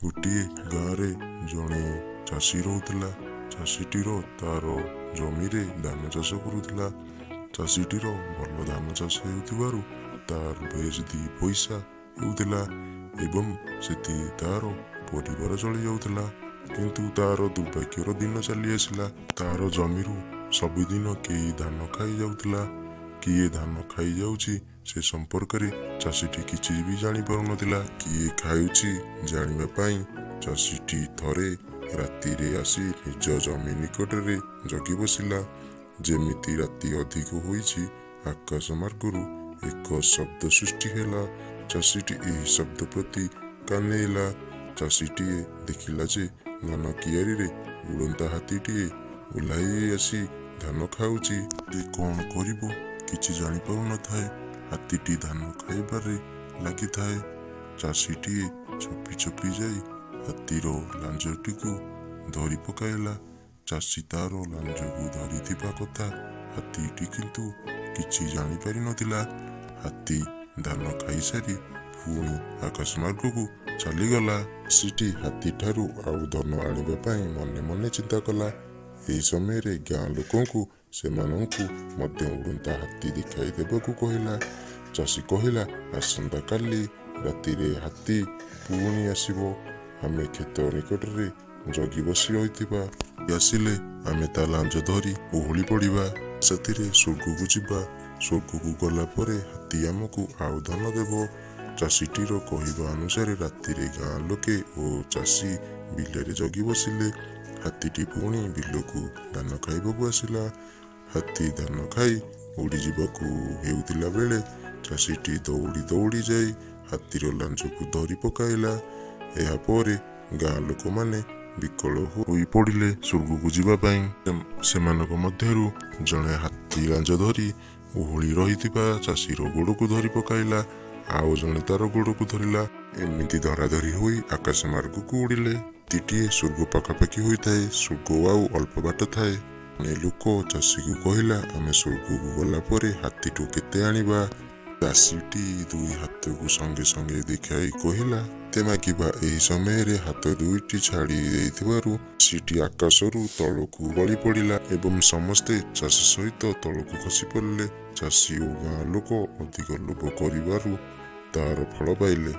ଗୋଟିଏ ଗାଁରେ ଜଣେ ଚାଷୀ ରହୁଥିଲା। ଚାଷୀଟିର ତାର ଜମିରେ ଧାନ ଚାଷ କରୁଥିଲା। ଚାଷୀଟିର ଭଲ ଧାନ ଚାଷ ହେଉଥିବାରୁ ତାର ବେଶ ଦି ପଇସା ହେଉଥିଲା ଏବଂ ସେଥି ତାର ପରିବାର ଚଳି ଯାଉଥିଲା। କିନ୍ତୁ ତାର ଦୁର୍ଭାଗ୍ୟର ଦିନ ଚାଲି ଆସିଲା। ତାର ଜମିରୁ ସବୁଦିନ କେହି ଧାନ ଖାଇ ଯାଉଥିଲା। କିଏ ଧାନ ଖାଇଯାଉଛି ସେ ସମ୍ପର୍କରେ ଚାଷୀଟି କିଛି ବି ଜାଣିପାରୁନଥିଲା। କିଏ ଖାଉଛି ଜାଣିବା ପାଇଁ ଚାଷୀଟି ଥରେ ରାତିରେ ଆସି ନିଜ ଜମି ନିକଟରେ ଜଗି ବସିଲା। ଯେମିତି ରାତି ଅଧିକ ହୋଇଛି ଆକାଶ ମାର୍ଗରୁ ଏକ ଶବ୍ଦ ସୃଷ୍ଟି ହେଲା। ଚାଷୀଟି ଏହି ଶବ୍ଦ ପ୍ରତି କାନେଇଲା। ଚାଷୀଟିଏ ଦେଖିଲା ଯେ ଧାନ କିଆରୀରେ ଉଡ଼ନ୍ତା ହାତୀଟିଏ ଓହ୍ଲାଇ ଆସି ଧାନ ଖାଉଛି। ସେ କ'ଣ କରିବ କିଛି ଜାଣିପାରୁନଥାଏ। ହାତୀଟି ଧାନ ଖାଇବାରେ ଲାଗିଥାଏ। ଚାଷୀଟିଏ ଛପି ଛପି ଯାଇ ହାତୀର ଲାଞ୍ଜଟିକୁ ଧରି ପକାଇଲା। ଚାଷୀ ତାର ଲାଞ୍ଜକୁ ଧରିଥିବା କଥା ହାତୀଟି କିନ୍ତୁ କିଛି ଜାଣିପାରିନଥିଲା। ହାତୀ ଧାନ ଖାଇସାରି ପୁଣି ଆକାଶ ମାର୍ଗକୁ ଚାଲିଗଲା। ଚାଷୀଟି ହାତୀଠାରୁ ଆଉ ଧନ ଆଣିବା ପାଇଁ ମନେ ମନେ ଚିନ୍ତା କଲା। ଏହି ସମୟରେ ଗାଁ ଲୋକଙ୍କୁ ସେମାନଙ୍କୁ ମଧ୍ୟ ଉଡ଼ନ୍ତା ହାତୀ ଦେଖାଇ ଦେବାକୁ କହିଲା। ଚାଷୀ କହିଲା, ଆସନ୍ତା କାଲି ରାତିରେ ହାତୀ ପୁଣି ଆସିବ। ଆମେ କ୍ଷେତ ନିକଟରେ ଜଗି ବସି ରହିଥିବା। ଆସିଲେ ଆମେ ତା ଲାଞ୍ଜ ଧରି ଓହଳି ପଡ଼ିବା। ସେଥିରେ ସ୍ୱର୍ଗକୁ ଯିବା। ସ୍ୱର୍ଗକୁ ଗଲା ପରେ ହାତୀ ଆମକୁ ଆଉ ଧନ ଦେବ। ଚାଷୀଟିର କହିବା ଅନୁସାରେ ରାତିରେ ଗାଁ ଲୋକେ ଓ ଚାଷୀ ବିଲରେ ଜଗି ବସିଲେ। ହାତୀଟି ପୁଣି ବିଲକୁ ଧାନ ଖାଇବାକୁ ଆସିଲା। ହାତୀ ଧାନ ଖାଇ ଉଡ଼ିଯିବାକୁ ହେଉଥିଲା ବେଳେ ଚାଷୀଟି ଦୌଡ଼ି ଦୌଡ଼ି ଯାଇ ହାତୀର ଲାଞ୍ଜକୁ ଧରି ପକାଇଲା। ଏହାପରେ ଗାଁ ଲୋକମାନେ ବିକଳ ହୋଇ ପଡ଼ିଲେ ସ୍ୱର୍ଗକୁ ଯିବା ପାଇଁ। ସେମାନଙ୍କ ମଧ୍ୟରୁ ଜଣେ ହାତୀ ଲାଞ୍ଜ ଧରି ଓହଳି ରହିଥିବା ଚାଷୀର ଗୋଡ଼କୁ ଧରି ପକାଇଲା। ଆଉ ଜଣେ ତାର ଗୋଡ଼କୁ ଧରିଲା। ଏମିତି ଧରାଧରି ହୋଇ ଆକାଶ ମାର୍ଗକୁ ଉଡ଼ିଲେ। ହାତୀଟିଏ ସ୍ୱର୍ଗ ପାଖାପାଖି ହୋଇଥାଏ। ସ୍ୱର୍ଗ ଆଉ ଅଳ୍ପ ବାଟ ଥାଏ। ଜଣେ ଲୋକ ଚାଷୀକୁ କହିଲା, ଆମେ ସ୍ୱର୍ଗକୁ ଗଲା ପରେ ହାତୀଠୁ କେତେ ଆଣିବା? ଚାଷୀଟି ଦୁଇ ହାତକୁ ସଙ୍ଗେ ସଙ୍ଗେ ଦେଖାଇ କହିଲା, କେତେ ମାଗିବା? ଏହି ସମୟରେ ହାତ ଦୁଇଟି ଛାଡ଼ି ଦେଇଥିବାରୁ ଚାଷୀଟି ଆକାଶରୁ ତଳକୁ ଗଳି ପଡ଼ିଲା ଏବଂ ସମସ୍ତେ ଚାଷୀ ସହିତ ତଳକୁ ଖସି ପଡ଼ିଲେ। ଚାଷୀ ଓ ଗାଁ ଲୋକ ଅଧିକ ଲୋଭ କରିବାରୁ ତାର ଫଳ ପାଇଲେ।